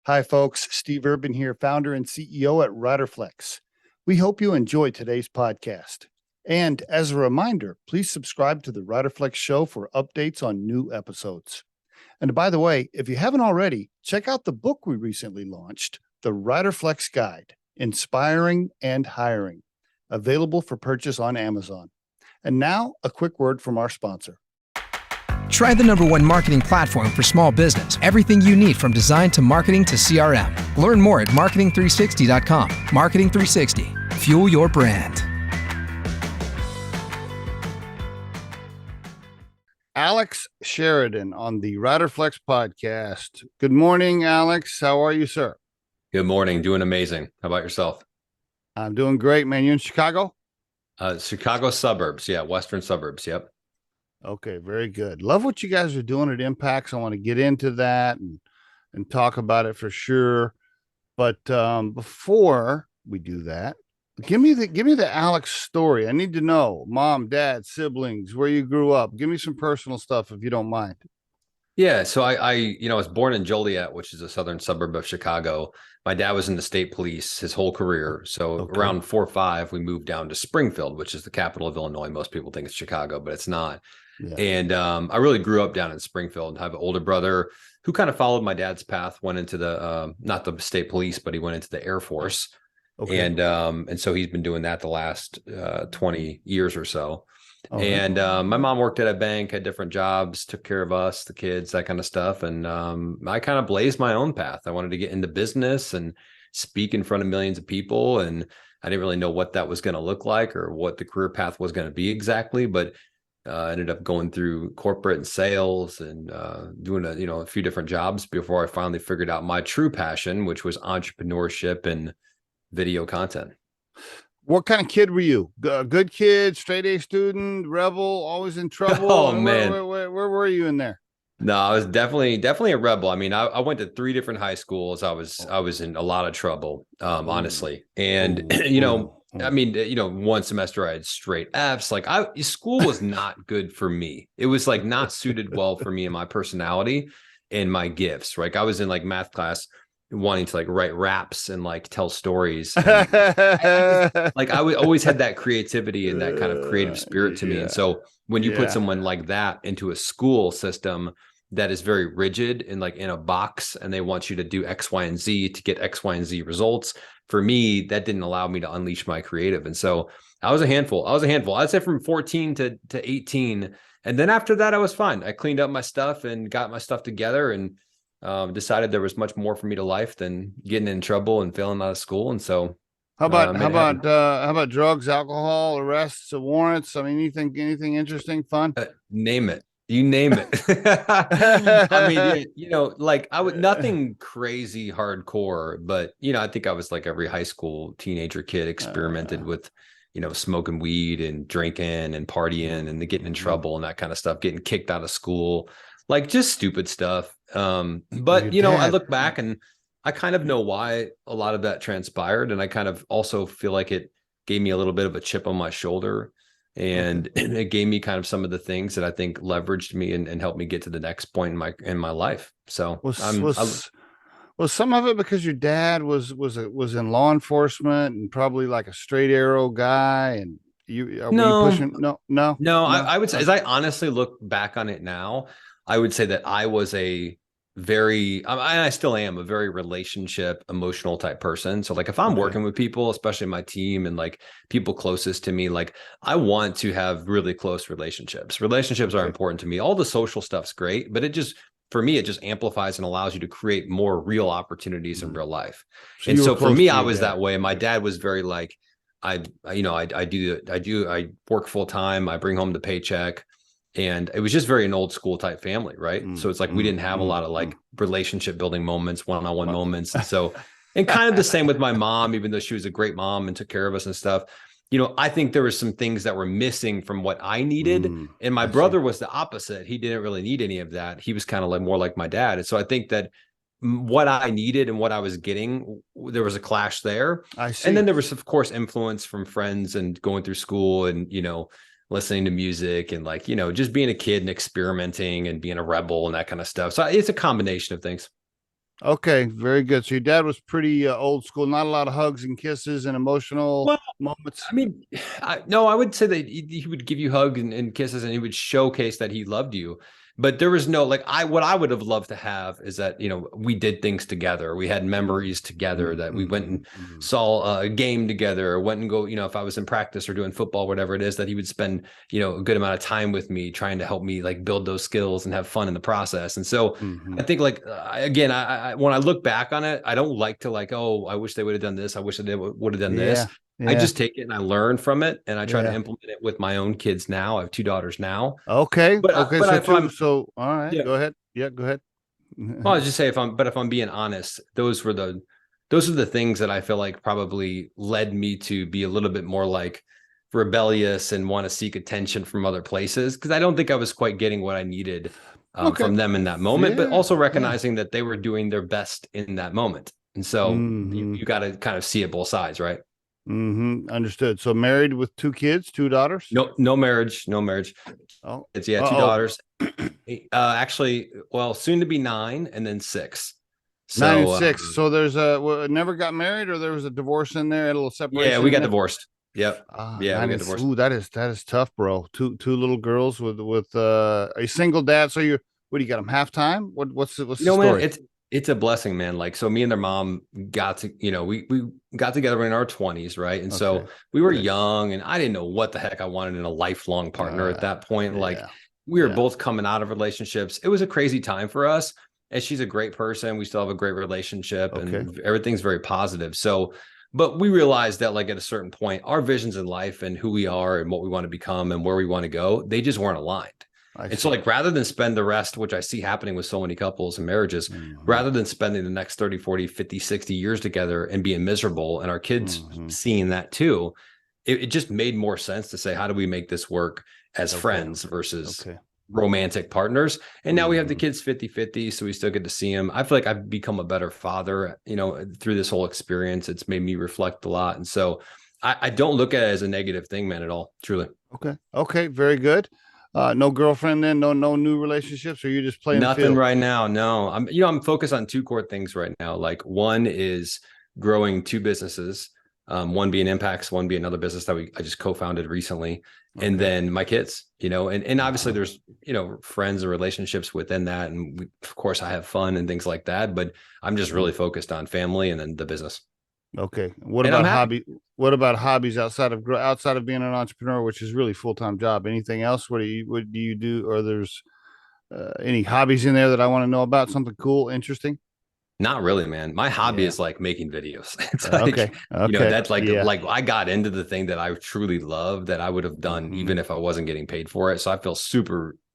Hi, folks. Steve Urban here, founder and CEO at Riderflex. We hope you enjoy today's podcast. And as a reminder, please subscribe to the Riderflex show for updates on new episodes. And by the way, if you haven't already, check out the book we recently launched, The Riderflex Guide, Inspiring and Hiring, available for purchase on Amazon. And now, a quick word from our sponsor. Try the #1 marketing platform for small business. Everything you need from design to marketing to CRM. Learn more at marketing360.com. Marketing 360. Fuel your brand. Alex Sheridan on the Riderflex podcast. Good morning, Alex. How are you, sir? Good morning. Doing amazing. How about yourself? I'm doing great, man. You in Chicago? Chicago suburbs. Yeah. Western suburbs. Yep. Okay, very good. Love what you guys are doing at Impaxs. I want to get into that and talk about it for sure. But before we do that, give me the Alex story. I need to know mom, dad, siblings, where you grew up. Give me some personal stuff if you don't mind. Yeah. So I was born in Joliet, which is a southern suburb of Chicago. My dad was in the state police his whole career. So around 4 or 5, we moved down to Springfield, which is the capital of Illinois. Most people think it's Chicago, but it's not. Yeah. And I really grew up down in Springfield. I have an older brother who kind of followed my dad's path, went into the not the state police, but he went into the Air Force. Okay. And so he's been doing that the last 20 years or so. Okay. And my mom worked at a bank, had different jobs, took care of us, the kids, that kind of stuff. And I kind of blazed my own path. I wanted to get into business and speak in front of millions of people. And I didn't really know what that was going to look like or what the career path was going to be exactly. But ended up going through corporate and sales and doing a few different jobs before I finally figured out my true passion, which was entrepreneurship and video content. What kind of kid were you? Good kid, straight A student, rebel, always in trouble? Oh, man. Where were you in there? No, I was definitely a rebel. I mean, I went to 3 different high schools. I was in a lot of trouble, honestly. And, I mean, one semester I had straight F's. Like school was not good for me. It was like not suited well for me and my personality and my gifts. Right. I was in like math class wanting to like write raps and like tell stories. And I always had that creativity and that kind of creative spirit to me. And so when you put someone like that into a school system that is very rigid and like in a box, and they want you to do X, Y, and Z to get X, Y, and Z results. For me, that didn't allow me to unleash my creative. And so I was a handful. I'd say from 14 to 18. And then after that, I was fine. I cleaned up my stuff and got my stuff together and decided there was much more for me to life than getting in trouble and failing out of school. And so how about drugs, alcohol, arrests, warrants? I mean, anything interesting, fun? Name it. You name it. I mean, I would nothing crazy hardcore, but I think I was like every high school teenager kid experimented with, smoking weed and drinking and partying and getting in trouble and that kind of stuff, getting kicked out of school, like just stupid stuff. But I look back and I kind of know why a lot of that transpired. And I kind of also feel like it gave me a little bit of a chip on my shoulder. And it gave me kind of some of the things that I think leveraged me and helped me get to the next point in my life. So was some of it because your dad was in law enforcement and probably like a straight arrow guy, and were you pushing? No. I would say, as I honestly look back on it now, I would say that I was I still am a very relationship, emotional type person. So like if I'm working with people, especially my team and like people closest to me, like I want to have really close relationships. Relationships are important to me. All the social stuff's great, but for me, it just amplifies and allows you to create more real opportunities in real life. So for me, I was that way. My dad was very like, I work full time. I bring home the paycheck. And it was just very an old school type family, right? So it's like we didn't have a lot of like relationship building moments, one-on-one moments. And so, and kind of the same with my mom, even though she was a great mom and took care of us and stuff. I think there were some things that were missing from what I needed. And my brother was the opposite. He didn't really need any of that. He was kind of like more like my dad. And so I think that what I needed and what I was getting, there was a clash there. I see. And then there was, of course, influence from friends and going through school and, listening to music and like, just being a kid and experimenting and being a rebel and that kind of stuff. So it's a combination of things. Okay, very good. So your dad was pretty old school. Not a lot of hugs and kisses and emotional Well, moments. I mean, no, I would say that he would give you hugs and kisses, and he would showcase that he loved you. But there was no like what I would have loved to have is that we did things together. We had memories together that we went and saw a game together, or went and go. If I was in practice or doing football, whatever it is, that he would spend a good amount of time with me, trying to help me like build those skills and have fun in the process. And so I think like again, I when I look back on it, I don't like to like, oh, I wish they would have done this. I wish they would have done this. Yeah, I yeah, just take it and I learn from it, and I try to yeah. implement it with my own kids now. I have two daughters now, Okay, but okay. but So if two. I'm So all right, yeah, go ahead. Yeah, go ahead. well, I was just say if I'm being honest, those are the things that I feel like probably led me to be a little bit more like rebellious and want to seek attention from other places, because I don't think I was quite getting what I needed Okay. from them in that moment, but Yeah, also yeah. recognizing that they were doing their best in that moment, and so Mm-hmm. you got to kind of see it both sides, right? Mm-hmm. Understood. So married with two kids, two daughters. No, no marriage, no marriage. Oh, It's yeah, two oh. daughters. Actually, well, soon to be 9 and then 6. Nine and So six. So there's never got married, or there was a divorce in there, a little yeah, separation we in got there. divorced. Yep. Ah, Yeah, we nine got and divorced. ooh, that is tough, bro. Two little girls with a single dad. So you what do you got them half time? What's the Man, story? it's a blessing, man. Like, so me and their mom got to, we got together in our 20s, right? And Okay, so we were okay. young, and I didn't know what the heck I wanted in a lifelong partner at that point. Like, Yeah, we were yeah. both coming out of relationships. It was a crazy time for us. And she's a great person. We still have a great relationship, Okay. and everything's very positive. So, but we realized that like at a certain point, our visions in life and who we are and what we want to become and where we want to go, they just weren't aligned. I And so see. like rather than spend the rest, which I see happening with so many couples and marriages, Hmm. rather than spending the next 30, 40, 50, 60 years together and being miserable, and our kids Hmm. seeing that too, it just made more sense to say, how do we make this work as Okay. friends versus Okay. romantic partners? And now we have the Hmm. kids 50-50, so we still get to see them. I feel like I've become a better father, through this whole experience. It's made me reflect a lot. And so I don't look at it as a negative thing, man, at all, truly. Okay. Okay. Very good. No girlfriend then, no new relationships, or you just playing the Nothing field? right now. No, I'm focused on two core things right now. Like, one is growing two businesses. One being Impaxs, one being another business that I just co-founded recently. And Okay. then my kids, and obviously Uh-huh. there's, friends and relationships within that. And of course I have fun and things like that, but I'm just Mhm. really focused on family and then the business, Okay. What and I'm about happy. hobby? What about hobbies outside of being an entrepreneur, which is really full-time job? Anything else? What do you do? Or there's any hobbies in there that I want to know about? Something cool, interesting? Not really, man. My hobby Yeah. is like making videos. It's like, Okay. Okay. that's like Yeah. I got into the thing that I truly love that I would have done Hmm. even if I wasn't getting paid for it. So I feel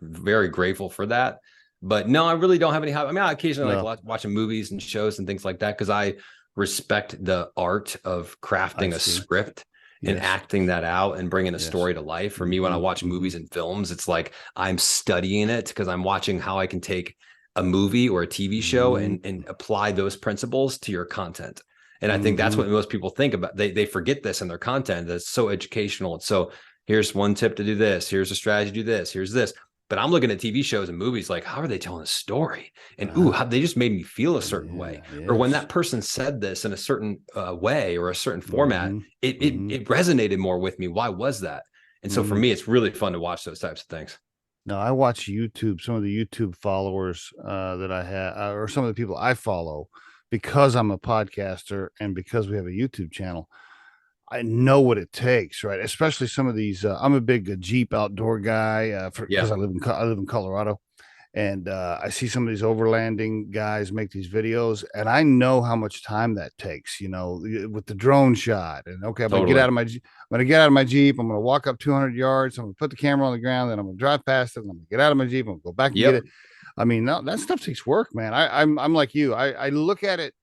very grateful for that. But no, I really don't have any hobby. I mean, I occasionally No, like watching movies and shows and things like that, because I respect the art of I crafting a see. script and Yes. acting that out and bringing a Yes. story to life. For me, when I Hmm. watch Hmm. movies and films, it's like I'm studying it, because I'm watching how I can take a movie or a TV show Hmm. and apply those principles to your content. And I think that's Hmm. what most people think about. They forget this in their content. That's so educational. And so here's one tip to do this. Here's a strategy to do this. Here's this. But I'm looking at TV shows and movies like, how are they telling a story? And how they just made me feel a certain way. Yeah. Or when Yes. that person said this in a certain way or a certain format, Hmm. it Hmm. it resonated more with me. Why was that? And so for Hmm. me, it's really fun to watch those types of things. No, I watch YouTube. Some of the YouTube followers that I have, or some of the people I follow, because I'm a podcaster and because we have a YouTube channel. I know what it takes, right? Especially some of these. I'm a big Jeep outdoor guy Yeah. because I live in Colorado, and I see some of these overlanding guys make these videos, and I know how much time that takes. With the drone shot, and okay, I'm gonna get Totally. out of my I'm gonna get out of my Jeep. I'm gonna walk up 200 yards. I'm gonna put the camera on the ground, then I'm gonna drive past it. And I'm gonna get out of my Jeep. I'm gonna go back and get Yep. it. I mean, no, that stuff takes work, man. I'm like you. I look at it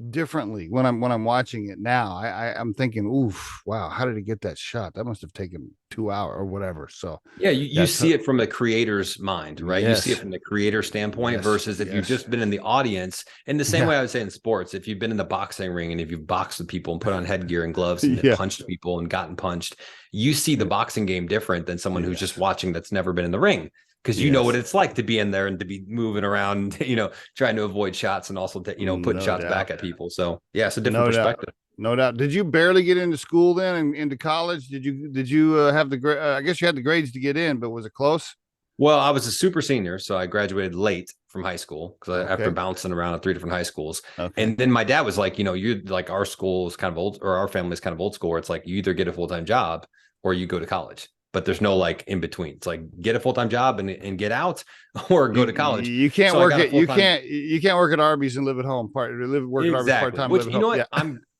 differently when I'm watching it now. I'm thinking, oof, wow, how did he get that shot? That must have taken 2 hours or whatever. So Yeah, you yeah, see it from the creator's mind, right? You see it yes, from the creator standpoint yes, versus if you've yes, just been in the audience. In the same yeah, way I would say in sports, if you've been in the boxing ring and if you've boxed with people and put on headgear and gloves and yeah, punched people and gotten punched, you see the boxing game different than someone who's just yes, watching that's never been in the ring. because you know what it's like to be in there and to be moving around, trying to avoid shots and also, putting shots back at people. So yeah, it's a different perspective. No doubt. Did you barely get into school then and into college? Did you have the I guess you had the grades to get in, but was it close? Well, I was a super senior, so I graduated late from high school because after bouncing around at 3 different high schools. And then my dad was like, you're like, our school is kind of old, or our family is kind of old school, where it's like you either get a full-time job or you go to college, but there's no like in between. It's like get a full-time job and get out, or go to college. You can't work at you can't work at Arby's and live at home. Work at Arby's part-time. Which you know what?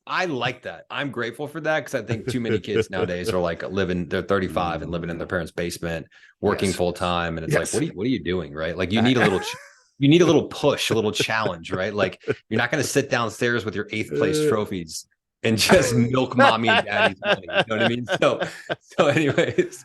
I like that. I'm grateful for that, because I think too many kids nowadays are like they're 35 and living in their parents' basement, working full time, and it's like, what are you doing, right? Like you need a little push, a little challenge, right? Like you're not going to sit downstairs with your 8th place trophies and just milk mommy and daddy's money. You know what I mean? So anyways,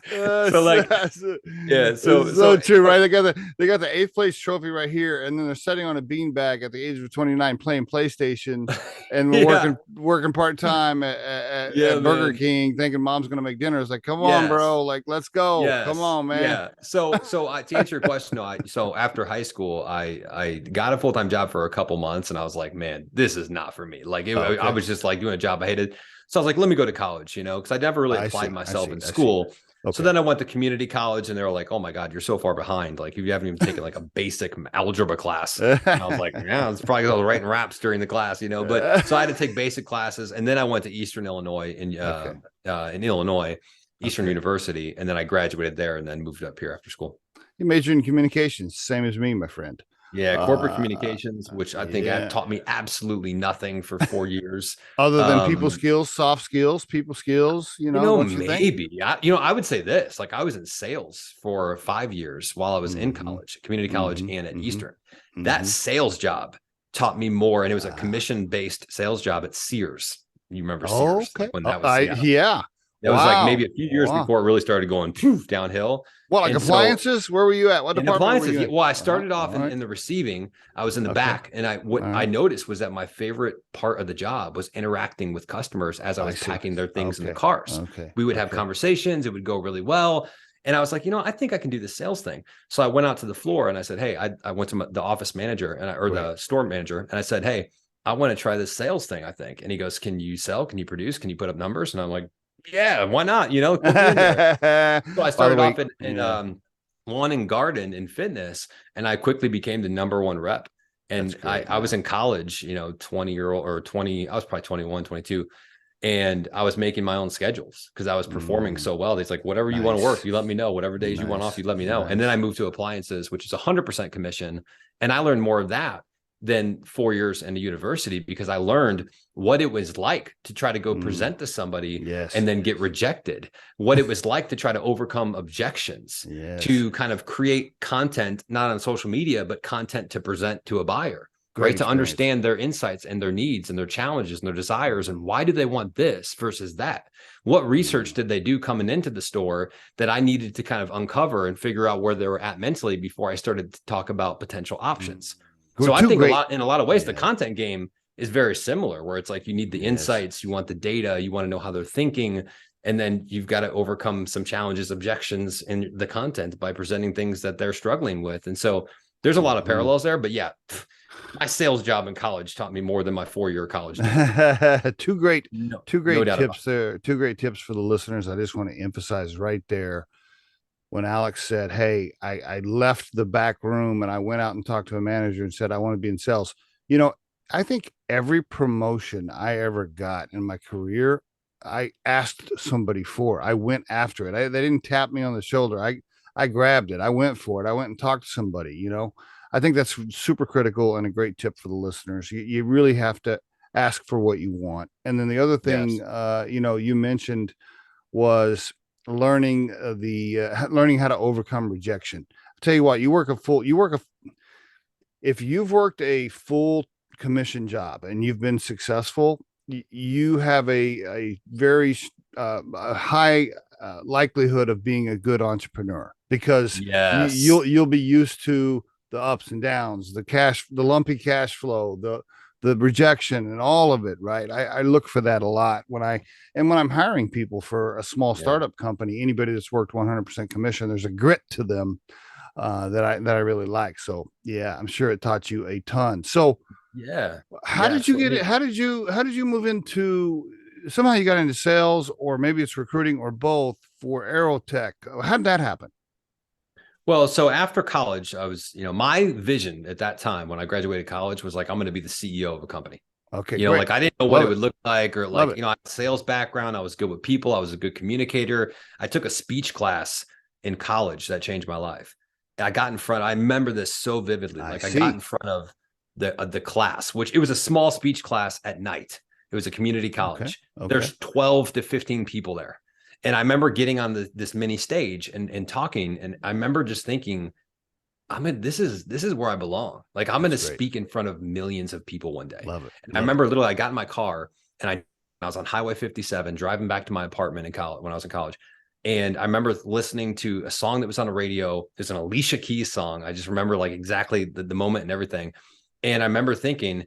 so true, right? They got the 8th place trophy right here, and then they're sitting on a beanbag at the age of 29 playing PlayStation and working part-time at Burger King, thinking mom's gonna make dinner. It's like, come on, bro, like let's go. Come on, man. Yeah. So to answer your question, so after high school, I got a full-time job for a couple months, and I was like, man, this is not for me. Like I was just like doing a job I hated. So I was like, let me go to college, because I never really applied myself in school. So then I went to community college, and they were like, oh my God, you're so far behind. Like you haven't even taken like a basic algebra class. And I was like, yeah, it's probably because I was writing raps during the class, but so I had to take basic classes. And then I went to Eastern Illinois in Illinois, Eastern University. And then I graduated there and then moved up here after school. You majored in communications, same as me, my friend. Yeah, corporate communications, which I think taught me absolutely nothing for 4 years. Other than people skills, soft skills, people skills, maybe. I would say this, like I was in sales for 5 years while I was in college, community college and at Eastern. That sales job taught me more, and it was a commission-based sales job at Sears. You remember Sears? Okay. When that was, That was like maybe a few years before it really started going downhill. Well, like appliances? Where were you at? What department were you in? Well, I started off in the receiving. I was in the back, and I noticed was that my favorite part of the job was interacting with customers as I was packing their things in the cars. We would have conversations. It would go really well. And I was like, I think I can do the sales thing. So I went out to the floor and I said, hey, I went to the office manager or the store manager, and I said, hey, I want to try this sales thing, I think. And he goes, can you sell? Can you produce? Can you put up numbers? And I'm like, yeah, why not? So I started off in lawn and garden and fitness, and I quickly became the #1 rep. And I was in college, 20-year-old or 20, I was probably 21, 22. And I was making my own schedules because I was performing so well. It's like, whatever you want to work, you let me know. Whatever days you want off, you let me know. And then I moved to appliances, which is 100% commission. And I learned more of that than 4 years in the university, because I learned what it was like to try to go present to somebody and then get rejected, what it was like to try to overcome objections, to kind of create content, not on social media, but content to present to a buyer, right? To understand their insights and their needs and their challenges and their desires. And why do they want this versus that? What research did they do coming into the store that I needed to kind of uncover and figure out where they were at mentally before I started to talk about potential options? So I think in a lot of ways, the content game is very similar, where it's like you need the insights, you want the data, you want to know how they're thinking, and then you've got to overcome some challenges, objections in the content by presenting things that they're struggling with. And so there's a lot of parallels there. But yeah, my sales job in college taught me more than my 4-year college. Two great tips there. Two great tips for the listeners. I just want to emphasize right there, when Alex said, hey, I left the back room and I went out and talked to a manager and said, I want to be in sales. I think every promotion I ever got in my career, I asked somebody for. I went after it. They didn't tap me on the shoulder. I grabbed it. I went for it. I went and talked to somebody. I think that's super critical and a great tip for the listeners. You really have to ask for what you want. And then the other thing, you mentioned was learning how to overcome rejection. I'll tell you what, if you've worked a full commission job and you've been successful, you have a very high likelihood of being a good entrepreneur, because you'll be used to the ups and downs, the lumpy cash flow, the rejection and all of it, right? I look for that a lot when I'm hiring people for a small startup company. Anybody that's worked 100% commission, there's a grit to them. that I really like. So yeah, I'm sure it taught you a ton. So Yeah. how Yeah. did you get it? Absolutely. How did you move into, somehow you got into sales, or maybe it's recruiting, or both, for Aerotech? How did that happen? Well, so after college, I was, my vision at that time when I graduated college was like, I'm going to be the CEO of a company. Okay, great. Like I didn't know what Love it it. would look like, or Love like, it. I had a sales background. I was good with people. I was a good communicator. I took a speech class in college that changed my life. I got in front. I remember this so vividly. I Like I got in see. front of the class, which it was a small speech class at night. It was a community Okay. college. Okay. There's 12 to 15 people there. And I remember getting on this mini stage and talking. And I remember just thinking, this is where I belong. Like I'm going That's to great. speak in front of millions of people one day. Love it. And I Love it. remember literally I got in my car and I was on Highway 57 driving back to my apartment in college when I was in college. And I remember listening to a song that was on the radio. It's an Alicia Keys song. I just remember like exactly the moment and everything. And I remember thinking,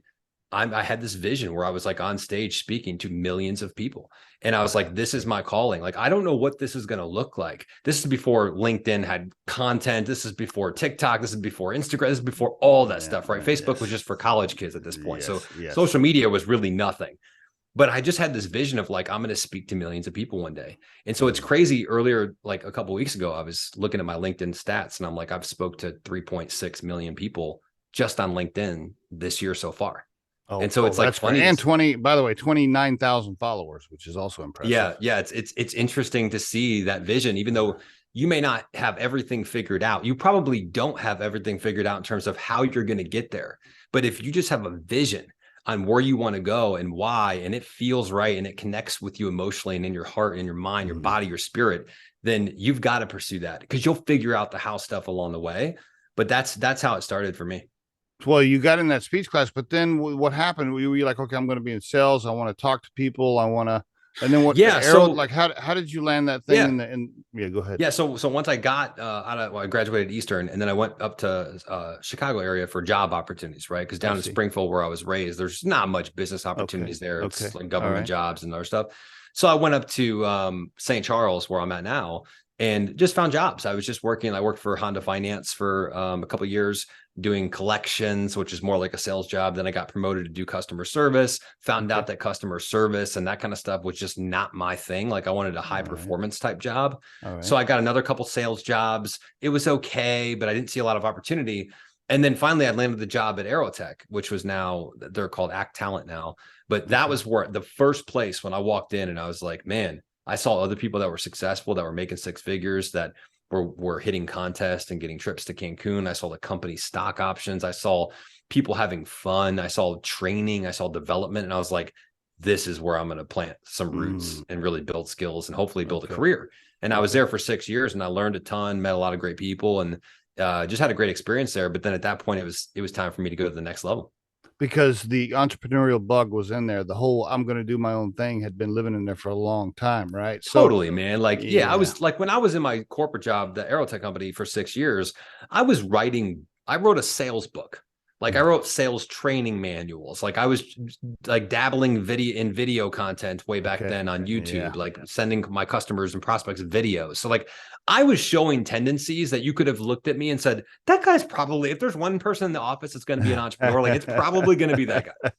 I had this vision where I was like on stage speaking to millions of people. And I was like, this is my calling. Like, I don't know what this is going to look like. This is before LinkedIn had content. This is before TikTok. This is before Instagram. This is before all that stuff, right? Facebook was Yes. just for college kids at this point. So Yes. Yes. social media was really nothing. But I just had this vision of like, I'm going to speak to millions of people one day. And so it's crazy. Earlier, like a couple of weeks ago, I was looking at my LinkedIn stats and I'm like, I've spoke to 3.6 million people just on LinkedIn this year so far. And so it's like That's great. funny. And 20, by the way, 29,000 followers, which is also impressive. Yeah. It's interesting to see that vision, even though you may not have everything figured out. You probably don't have everything figured out in terms of how you're going to get there. But if you just have a vision on where you want to go and why, and it feels right and it connects with you emotionally and in your heart and your mind, your body, your spirit, then you've got to pursue that because you'll figure out the how stuff along the way. But that's how it started for me. Well, you got in that speech class, but then what happened? Were you like, okay, I'm going to be in sales. I want to talk to people. I want to, and then what, Yeah. So like, how did you land that thing yeah. yeah, go ahead. Yeah, so once I got I graduated Eastern, and then I went up to Chicago area for job opportunities, right? Because down in Springfield, where I was raised, there's not much business opportunities there. It's like government jobs and other stuff. So I went up to St. Charles, where I'm at now, and just found jobs. I was just working. I worked for Honda Finance for a couple of years, doing collections, which is more like a sales job. Then I got promoted to do customer service, found out that customer service and that kind of stuff was just not my thing. Like I wanted a high performance type job. So I got another couple sales jobs. It was okay, but I didn't see a lot of opportunity. And then finally I landed the job at Aerotech, which was now, they're called Act Talent now. But that was where the first place when I walked in and I was like, man, I saw other people that were successful, that were making six figures, that were hitting contests and getting trips to Cancun. I saw the company stock options. I saw people having fun. I saw training. I saw development. And I was like, this is where I'm going to plant some roots and really build skills and hopefully build a career. And I was there for 6 years and I learned a ton, met a lot of great people, and just had a great experience there. But then at that point, it was time for me to go to the next level. Because the entrepreneurial bug was in there. The whole I'm going to do my own thing had been living in there for a long time, right? Totally, man. Like, yeah, I was like, when I was in my corporate job, the Aerotech company for 6 years, I wrote a sales book. Like I wrote sales training manuals. Like I was like dabbling in video content way back then on YouTube, like sending my customers and prospects videos. So like I was showing tendencies that you could have looked at me and said, that guy's probably, if there's one person in the office that's going to be an entrepreneur, like it's probably going to be that guy.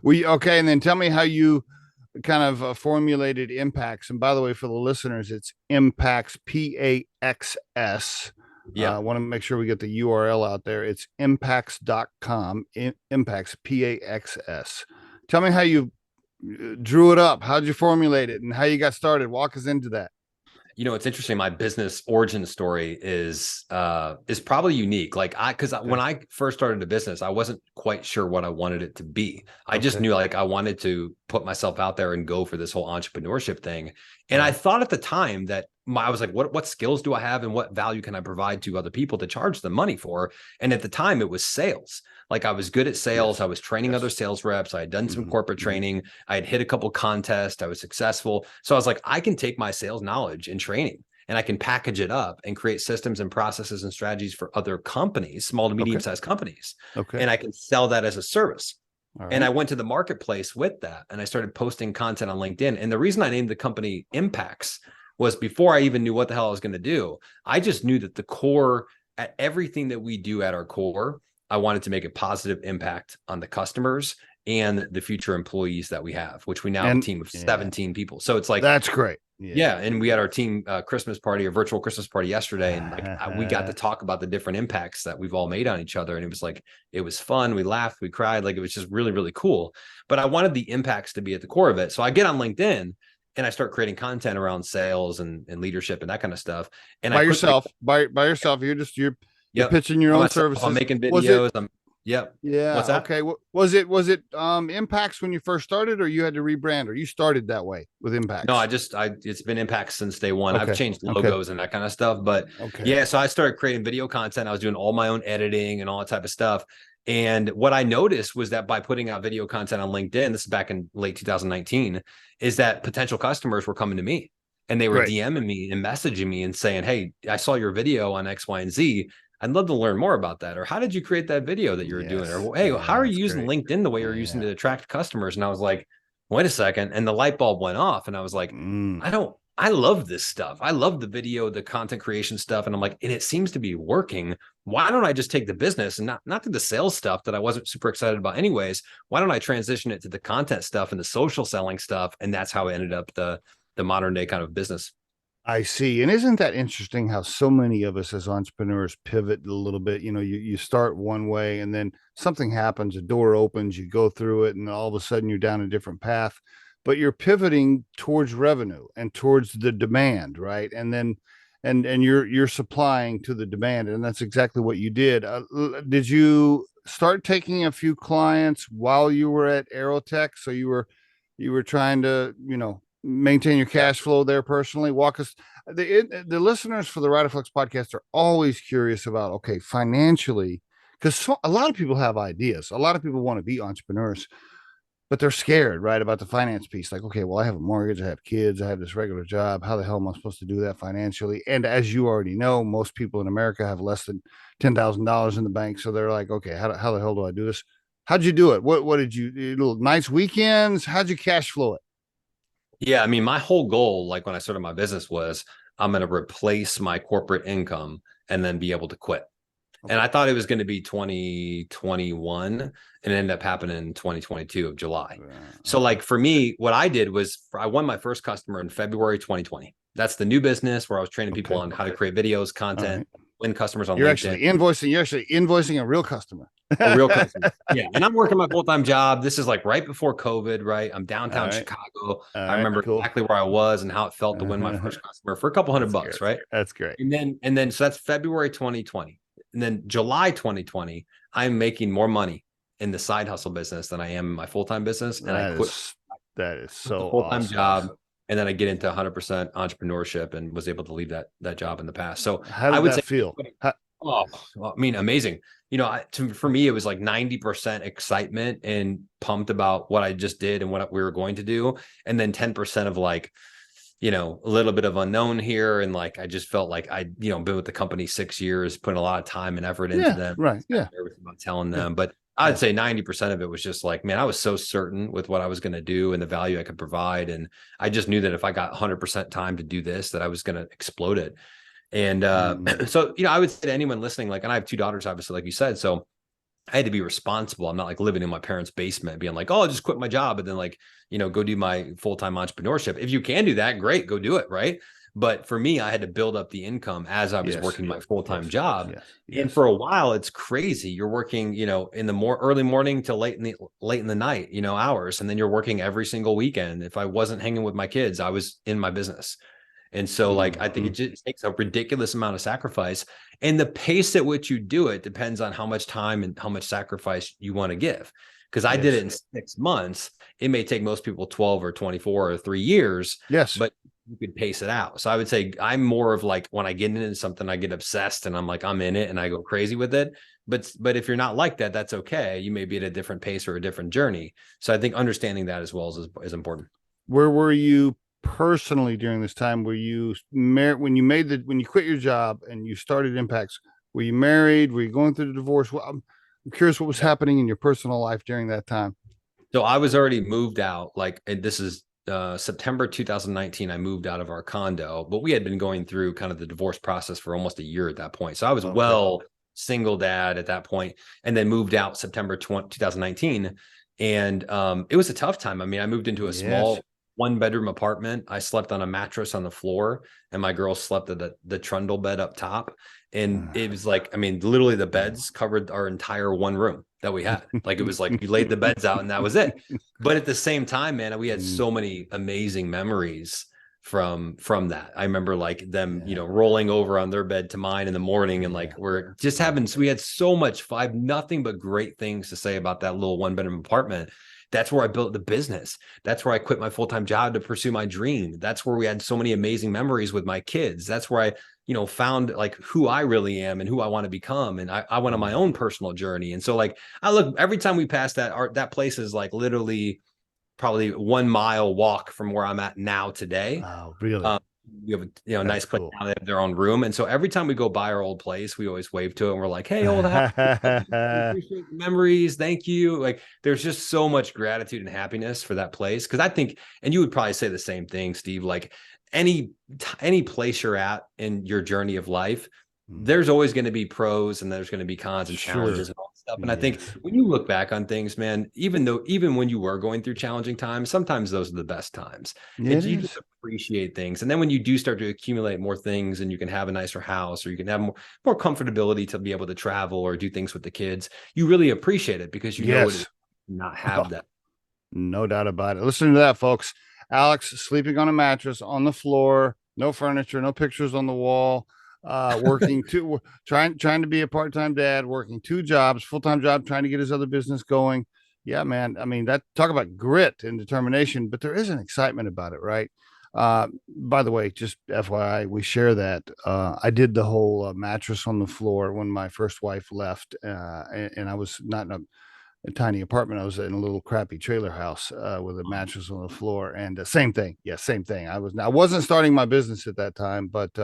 Okay. And then tell me how you kind of formulated Impaxs. And by the way, for the listeners, it's Impaxs, Paxs. Yeah. I want to make sure we get the URL out there. It's Impaxs.com, Impaxs, Paxs. Tell me how you drew it up. How'd you formulate it and how you got started? Walk us into that. It's interesting. My business origin story is probably unique. Like when I first started a business, I wasn't quite sure what I wanted it to be. I just knew like I wanted to put myself out there and go for this whole entrepreneurship thing. And I thought at the time that I was like, what skills do I have and what value can I provide to other people to charge them money for? And at the time it was sales. Like I was good at sales. I was training other sales reps. I had done some corporate training. I had hit a couple contests. I was successful. So I was like, I can take my sales knowledge and training and I can package it up and create systems and processes and strategies for other companies, small to medium-sized companies. And I can sell that as a service. And I went to the marketplace with that and I started posting content on LinkedIn. And the reason I named the company Impaxs was before I even knew what the hell I was going to do. I just knew that the core at everything that we do at our core, I wanted to make a positive impact on the customers and the future employees that we have, which we now have a team of 17 people. So it's like, that's great. Yeah. And we had our team Christmas party, or virtual Christmas party yesterday. And like we got to talk about the different impacts that we've all made on each other. And it was like, it was fun. We laughed, we cried. Like, it was just really, really cool. But I wanted the impacts to be at the core of it. So I get on LinkedIn and I start creating content around sales and leadership and that kind of stuff. And by yourself, you're pitching your own services. I'm making videos. Yep. Yeah. What's that? Okay. Was it Impaxs when you first started, or you had to rebrand, or you started that way with Impaxs? No, it's been Impaxs since day one. Okay. I've changed logos and that kind of stuff, but yeah, so I started creating video content. I was doing all my own editing and all that type of stuff. And what I noticed was that by putting out video content on LinkedIn, this is back in late 2019, is that potential customers were coming to me and they were DMing me and messaging me and saying, "Hey, I saw your video on X, Y, and Z. I'd love to learn more about that." Or, "How did you create that video that you were doing?" Or, "Hey, how are you using LinkedIn the way you're using to attract customers?" And I was like, wait a second. And the light bulb went off. And I was like, I love this stuff. I love the video, the content creation stuff. And I'm like, and it seems to be working. Why don't I just take the business and not to the sales stuff that I wasn't super excited about anyways? Why don't I transition it to the content stuff and the social selling stuff? And that's how I ended up the modern day kind of business. I see. And isn't that interesting how so many of us as entrepreneurs pivot a little bit? You know, you start one way and then something happens, a door opens, you go through it, and all of a sudden you're down a different path, but you're pivoting towards revenue and towards the demand, right? And then, and you're supplying to the demand. And that's exactly what you did. Did you start taking a few clients while you were at Aerotech? So you were trying to, maintain your cash flow there personally. Walk us, the listeners for the Riderflex podcast are always curious about, okay, financially, because a lot of people have ideas. A lot of people want to be entrepreneurs, but they're scared, right, about the finance piece. Like, okay, well, I have a mortgage, I have kids, I have this regular job. How the hell am I supposed to do that financially? And as you already know, most people in America have less than $10,000 in the bank. So they're like, okay, how the hell do I do this? How'd you do it? What did you, nice weekends? How'd you cash flow it? Yeah, I mean, my whole goal, like when I started my business, was I'm going to replace my corporate income and then be able to quit. Okay. And I thought it was going to be 2021, and it ended up happening in 2022 of July. So like for me, what I did was I won my first customer in February 2020. That's the new business where I was training people on how to create videos, content, win customers on LinkedIn. You're actually invoicing a real customer. A real customer. Yeah. And I'm working my full-time job. This is like right before COVID, right? I'm downtown Chicago. I remember exactly where I was and how it felt to win my first customer for a couple $100, right? That's great. And then so that's February 2020. And then July 2020, I'm making more money in the side hustle business than I am in my full-time business. And I quit. That is so full-time job. And then I get into 100% entrepreneurship and was able to leave that job in the past. So how did that feel? I mean, amazing. For me, it was like 90% excitement and pumped about what I just did and what we were going to do. And then 10% of like, a little bit of unknown here. And like, I just felt like I'd, been with the company 6 years, putting a lot of time and effort into them. Right. Yeah. Everything about telling them. But I'd say 90% of it was just like, man, I was so certain with what I was going to do and the value I could provide. And I just knew that if I got 100% time to do this, that I was going to explode it. And so, I would say to anyone listening, like, and I have 2 daughters, obviously, like you said, so I had to be responsible. I'm not like living in my parents' basement being like, oh, I'll just quit my job and then like, go do my full-time entrepreneurship. If you can do that, great, go do it. Right. But for me, I had to build up the income as I was working my full-time job. And for a while, it's crazy. You're working, in the early morning till late in the night, hours. And then you're working every single weekend. If I wasn't hanging with my kids, I was in my business. And so like, I think it just takes a ridiculous amount of sacrifice, and the pace at which you do it depends on how much time and how much sacrifice you want to give. Because I did it in 6 months. It may take most people 12 or 24 or 3 years. Yes. But you could pace it out. So I would say I'm more of like, when I get into something, I get obsessed and I'm like, I'm in it and I go crazy with it. But if you're not like that, that's okay. You may be at a different pace or a different journey. So I think understanding that as well is important. Where were you personally during this time? Were you married when you quit your job and you started Impaxs? Were you married? Were you going through the divorce? Well, I'm curious what was happening in your personal life during that time. So I was already moved out, like, and this is September 2019, I moved out of our condo, but we had been going through kind of the divorce process for almost a year at that point. So I was single dad at that point, and then moved out September 2019. And it was a tough time. I mean, I moved into a small 1-bedroom apartment. I slept on a mattress on the floor, and my girl slept at the trundle bed up top. And it was like, I mean, literally the beds covered our entire one room that we had. Like, it was like you laid the beds out and that was it. But at the same time, man, we had so many amazing memories from that. I remember like them, rolling over on their bed to mine in the morning, and like we're just we had so much fun. I have nothing but great things to say about that little 1-bedroom apartment. That's where I built the business. That's where I quit my full-time job to pursue my dream. That's where we had so many amazing memories with my kids. That's where I, found like who I really am and who I want to become. And I went on my own personal journey. And so like, I look, every time we pass that place is like literally probably 1 mile walk from where I'm at now today. Oh, really? We have a nice place now. They have their own room. And so every time we go by our old place, we always wave to it and we're like, hey, old house, appreciate the memories. Thank you. Like, there's just so much gratitude and happiness for that place. Cause I think, and you would probably say the same thing, Steve, like any place you're at in your journey of life, there's always going to be pros and there's going to be cons and challenges and all that stuff. And I think when you look back on things, man, even when you were going through challenging times, sometimes those are the best times. And you just appreciate things. And then when you do start to accumulate more things and you can have a nicer house, or you can have more comfortability to be able to travel or do things with the kids, you really appreciate it because you know what it is to not have that. No doubt about it. Listen to that, folks. Alex sleeping on a mattress on the floor, no furniture, no pictures on the wall. Working trying to be a part-time dad, working 2 jobs, full-time job, trying to get his other business going. Yeah, man. I mean, talk about grit and determination, but there is an excitement about it, right? By the way, just FYI, we share that. I did the whole mattress on the floor when my first wife left, and I was not in a tiny apartment. I was in a little crappy trailer house with a mattress on the floor, and same thing. Yeah, same thing. I wasn't starting my business at that time, but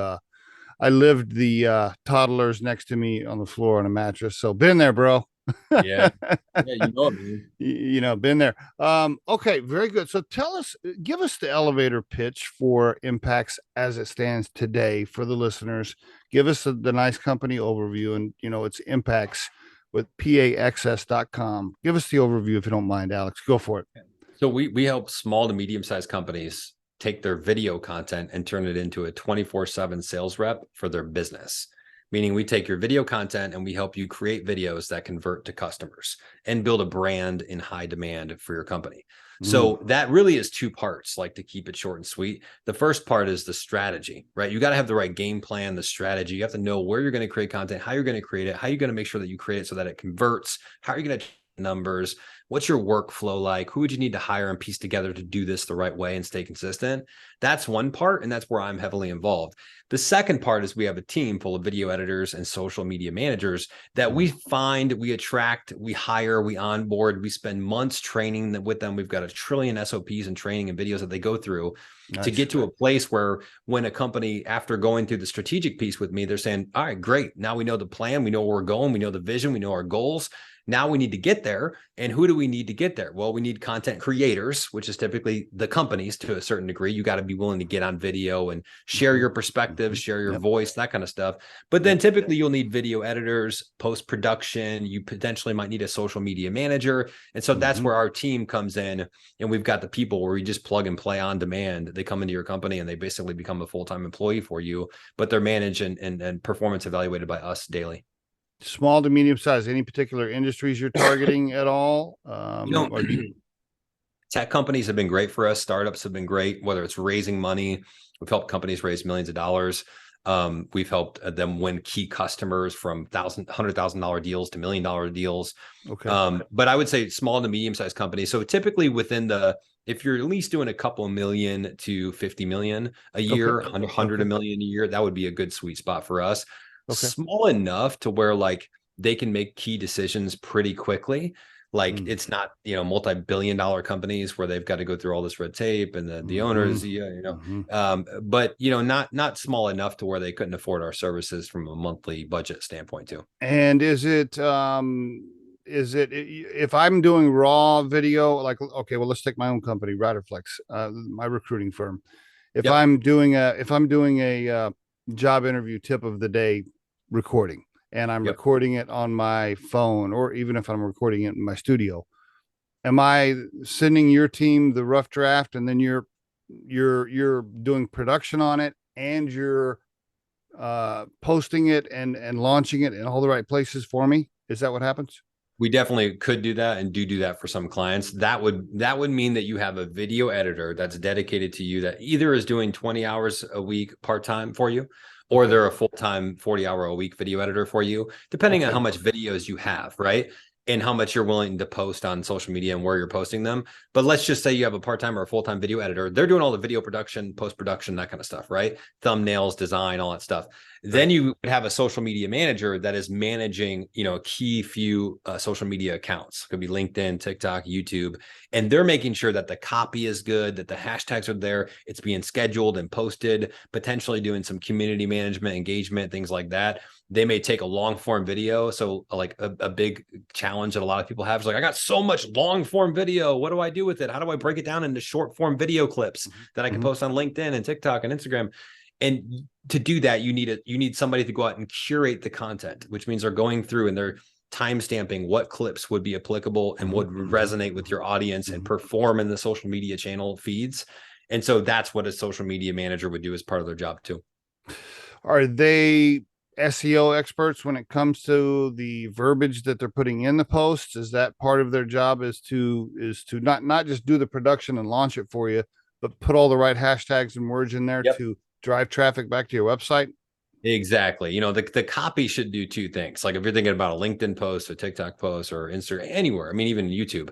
I lived the toddlers next to me on the floor on a mattress. So been there, bro. Yeah. Been there. Okay, very good. So give us the elevator pitch for Impaxs as it stands today for the listeners. Give us the nice company overview, and it's Impaxs with PAXS.com. Give us the overview if you don't mind, Alex. Go for it. So we help small to medium-sized companies take their video content and turn it into a 24/7 sales rep for their business. Meaning we take your video content and we help you create videos that convert to customers and build a brand in high demand for your company. So that really is 2 parts, like to keep it short and sweet. The first part is the strategy, right? You got to have the right game plan, the strategy. You have to know where you're going to create content, how you're going to create it, how you're going to make sure that you create it so that it converts, how are you going to numbers, what's your workflow like, who would you need to hire and piece together to do this the right way and stay consistent. That's one part, and that's where I'm heavily involved. The second part is we have a team full of video editors and social media managers that we find, we attract, we hire, we onboard, we spend months training with them. We've got 1 trillion SOPs and training and videos that they go through to get to a place where when a company, after going through the strategic piece with me, they're saying, all right, great. Now we know the plan, we know where we're going, we know the vision, we know our goals. Now we need to get there. And who do we need to get there? Well, we need content creators, which is typically the companies to a certain degree. You got to be willing to get on video and share your perspective, share your voice, that kind of stuff. But then typically you'll need video editors, post-production. You potentially might need a social media manager. And so that's where our team comes in. And we've got the people where we just plug and play on demand. They come into your company and they basically become a full-time employee for you, but they're managed and performance evaluated by us daily. Small to medium size, any particular industries you're targeting at all? Tech companies have been great for us. Startups have been great, whether it's raising money. We've helped companies raise millions of dollars. We've helped them win key customers from $100,000 deals to $1 million deals. Okay. But I would say small to medium sized companies. So typically if you're at least doing a couple million to 50 million a year, 100 million a year, that would be a good sweet spot for us. Small enough to where like they can make key decisions pretty quickly. Like it's not, multi-billion-dollar companies where they've got to go through all this red tape and the owners, but not small enough to where they couldn't afford our services from a monthly budget standpoint too. And is is it if I'm doing raw video, like, okay, well, let's take my own company, Riderflex, my recruiting firm. If Yep. I'm doing a job interview tip of the day recording, and I'm Yep. recording it on my phone, or even if I'm recording it in my studio, am I sending your team the rough draft, and then you're doing production on it, and you're posting it and launching it in all the right places for me? Is that what happens? We definitely could do that and do that for some clients. That would mean that you have a video editor that's dedicated to you, that either is doing 20 hours a week part-time for you, or they're a full-time 40-hour-a-week video editor for you, depending on how much videos you have, right? And how much you're willing to post on social media and where you're posting them. But let's just say you have a part-time or a full-time video editor. They're doing all the video production, post-production, that kind of stuff, right? Thumbnails, design, all that stuff. Then you would have a social media manager that is managing, a key few social media accounts. It could be LinkedIn, TikTok, YouTube, and they're making sure that the copy is good, that the hashtags are there, it's being scheduled and posted, potentially doing some community management, engagement, things like that. They may take a long form video. So like a big challenge that a lot of people have is like, I got so much long form video. What do I do with it? How do I break it down into short form video clips that I can post on LinkedIn and TikTok and Instagram? And to do that, you need somebody to go out and curate the content, which means they're going through and they're time stamping what clips would be applicable and would resonate with your audience and perform in the social media channel feeds. And so that's what a social media manager would do as part of their job too. Are they SEO experts when it comes to the verbiage that they're putting in the posts? Is that part of their job, is to not just do the production and launch it for you, but put all the right hashtags and words in there to drive traffic back to your website? Exactly. The copy should do two things. Like if you're thinking about a LinkedIn post, a TikTok post, or Instagram, anywhere, I mean, even YouTube,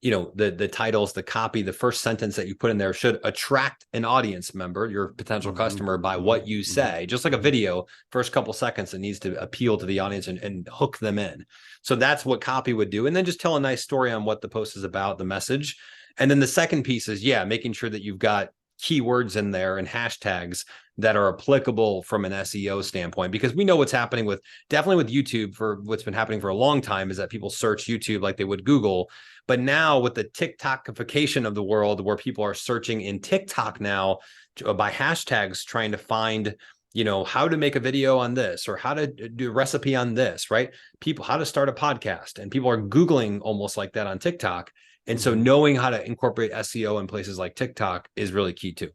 the titles, the copy, the first sentence that you put in there should attract an audience member, your potential customer, by what you say. Just like a video, first couple seconds, it needs to appeal to the audience and hook them in. So that's what copy would do. And then just tell a nice story on what the post is about, the message. And then the second piece is, making sure that you've got keywords in there and hashtags that are applicable from an SEO standpoint, because we know what's happening definitely with YouTube. For what's been happening for a long time is that people search YouTube like they would Google. But now with the TikTokification of the world, where people are searching in TikTok now by hashtags, trying to find, how to make a video on this, or how to do a recipe on this, right? How to start a podcast, and people are Googling almost like that on TikTok. And so knowing how to incorporate SEO in places like TikTok is really key too.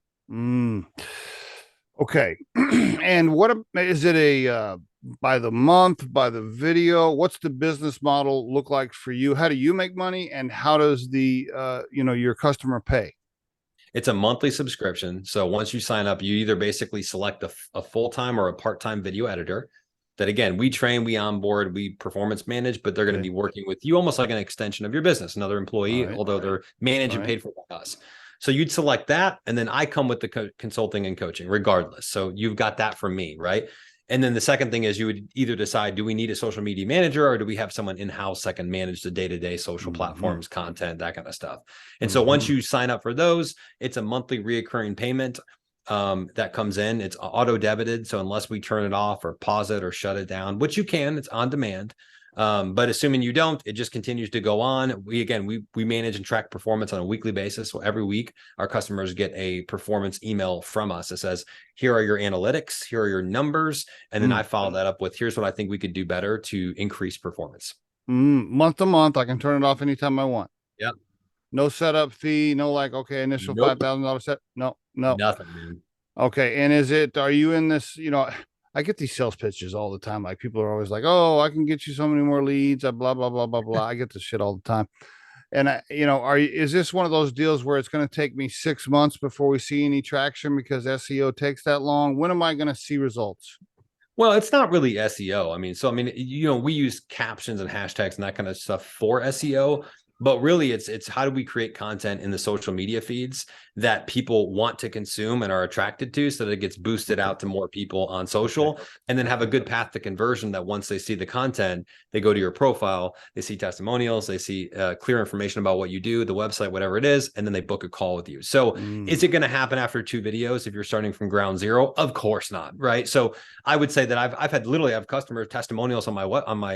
Okay. And what is it, by the month, by the video? What's the business model look like for you? How do you make money, and how does the your customer pay? It's a monthly subscription. So once you sign up, you either basically select a full-time or a part-time video editor that, again, we train, we onboard, we performance manage, but they're going to be working with you almost like an extension of your business, another employee, although they're managed and paid for by us. So you'd select that, and then I come with the consulting and coaching regardless. So you've got that from me, right? And then the second thing is, you would either decide, do we need a social media manager, or do we have someone in-house that can manage the day-to-day social platforms, content, that kind of stuff. And so once you sign up for those, it's a monthly reoccurring payment that comes in. It's auto debited. So unless we turn it off or pause it or shut it down, which you can, it's on demand. But assuming you don't, it just continues to go on. We manage and track performance on a weekly basis. So every week our customers get a performance email from us that says, here are your analytics, here are your numbers. And then I follow that up with, here's what I think we could do better to increase performance. Month to month, I can turn it off anytime I want. Yep. No setup fee, no initial $5,000 set. No, nothing, man. Okay. And are you in this, I get these sales pitches all the time. Like, people are always like, oh, I can get you so many more leads, blah, blah, blah, blah, blah. I get this shit all the time. And is this one of those deals where it's going to take me 6 months before we see any traction because SEO takes that long? When am I going to see results? Well, it's not really SEO. We use captions and hashtags and that kind of stuff for SEO. But really, it's how do we create content in the social media feeds that people want to consume and are attracted to, so that it gets boosted out to more people on social, and then have a good path to conversion, that once they see the content, they go to your profile, they see testimonials, they see clear information about what you do, the website, whatever it is, and then they book a call with you. So is it going to happen after 2 videos if you're starting from ground zero? Of course not, right? So I would say that I've had literally, I have customer testimonials on my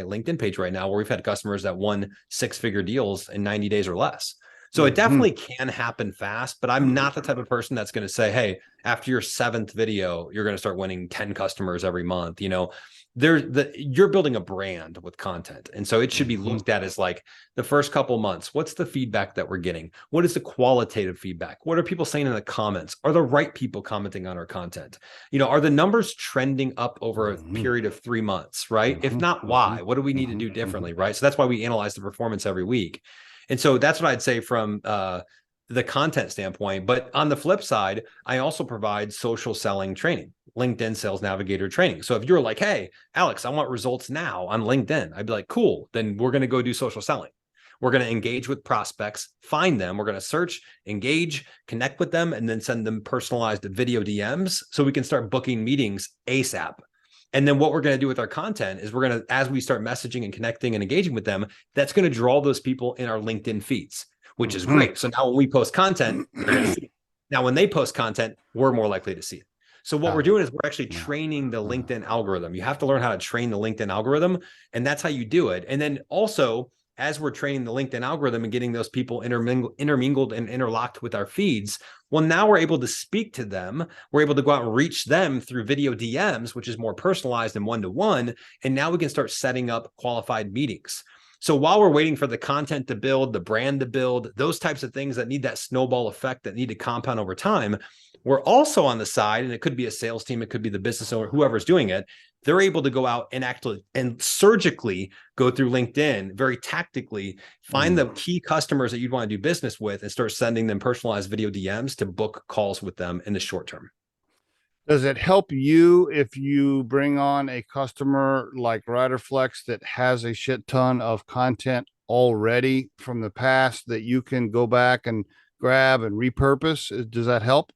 LinkedIn page right now, where we've had customers that won 6-figure deals in 90 days or less. So it definitely can happen fast, but I'm not the type of person that's going to say, hey, after your 7th video, you're going to start winning 10 customers every month. You're building a brand with content. And so it should be looked at as like the first couple months. What's the feedback that we're getting? What is the qualitative feedback? What are people saying in the comments? Are the right people commenting on our content? Are the numbers trending up over a period of 3 months, right? If not, why? What do we need to do differently, right? So that's why we analyze the performance every week. And so that's what I'd say from the content standpoint. But on the flip side, I also provide social selling training, LinkedIn Sales Navigator training. So if you're like, hey, Alex, I want results now on LinkedIn, I'd be like, cool, then we're going to go do social selling. We're going to engage with prospects, find them. We're going to search, engage, connect with them, and then send them personalized video DMs so we can start booking meetings ASAP. And then what we're going to do with our content is we're going to, as we start messaging and connecting and engaging with them, that's going to draw those people in our LinkedIn feeds, which is great. So now when we post content, they're going to see it. Now, when they post content, we're more likely to see it. So what we're doing is we're actually training the LinkedIn algorithm. You have to learn how to train the LinkedIn algorithm, and that's how you do it. And then also, as we're training the LinkedIn algorithm and getting those people intermingled and interlocked with our feeds, well, now we're able to speak to them. We're able to go out and reach them through video DMs, which is more personalized and one-to-one. And now we can start setting up qualified meetings. So while we're waiting for the content to build, the brand to build, those types of things that need that snowball effect, that need to compound over time, we're also on the side, and it could be a sales team, it could be the business owner, whoever's doing it, they're able to go out and actually and surgically go through LinkedIn, very tactically find the key customers that you'd want to do business with and start sending them personalized video DMs to book calls with them in the short term. Does it help you if you bring on a customer like Riderflex that has a shit ton of content already from the past that you can go back and grab and repurpose? Does that help?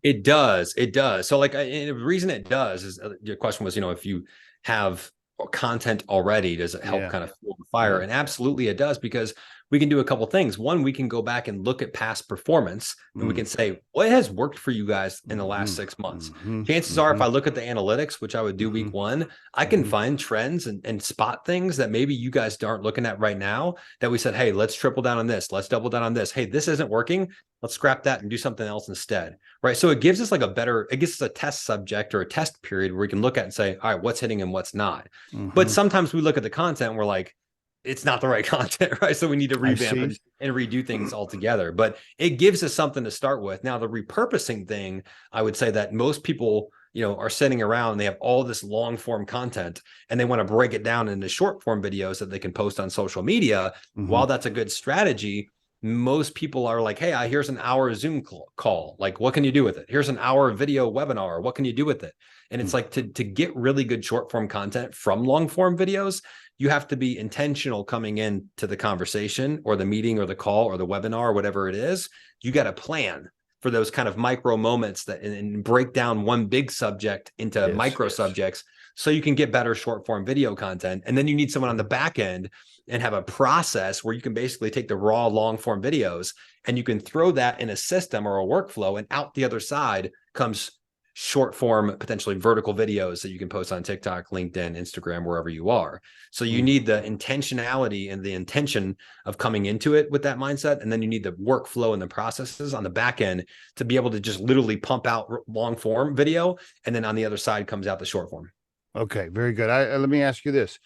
It does. It does. So and the reason it does is your question was, if you have content already, does it help kind of fuel the fire? And absolutely it does, because we can do a couple of things. One, we can go back and look at past performance and we can say, what has worked for you guys in the last 6 months? Chances are, if I look at the analytics, which I would do week 1, I can find trends and spot things that maybe you guys aren't looking at right now, that we said, hey, let's triple down on this. Let's double down on this. Hey, this isn't working. Let's scrap that and do something else instead. Right. So it gives us it gives us a test subject or a test period where we can look at and say, all right, what's hitting and what's not. But sometimes we look at the content and we're like, it's not the right content, right? So we need to revamp and redo things altogether. But it gives us something to start with. Now, the repurposing thing, I would say that most people, are sitting around and they have all this long form content and they want to break it down into short form videos that they can post on social media. While that's a good strategy, most people are like, hey, here's an hour Zoom call. Like, what can you do with it? Here's an hour video webinar. What can you do with it? And it's like to get really good short form content from long form videos, you have to be intentional coming into the conversation or the meeting or the call or the webinar or whatever it is. You got to plan for those kind of micro moments that and break down one big subject into micro subjects so you can get better short form video content. And then you need someone on the back end and have a process where you can basically take the raw long form videos and you can throw that in a system or a workflow, and out the other side comes short form, potentially vertical videos that you can post on TikTok, LinkedIn, Instagram, wherever you are. So you need the intentionality and the intention of coming into it with that mindset. And then you need the workflow and the processes on the back end to be able to just literally pump out long form video. And then on the other side comes out the short form. Okay, very good. Let me ask you this.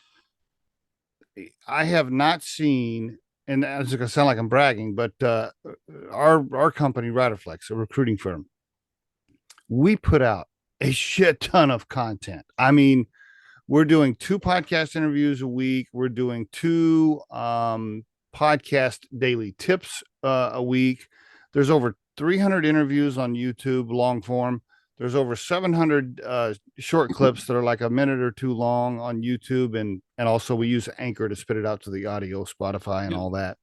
I have not seen, and it's going to sound like I'm bragging, but our company, Riderflex, a recruiting firm, we put out a shit ton of content. I mean, we're doing 2 podcast interviews a week. We're doing 2 podcast daily tips a week. There's over 300 interviews on YouTube, long form. There's over 700 short clips that are like a minute or 2 long on YouTube. And also we use Anchor to spit it out to the audio, Spotify and all that.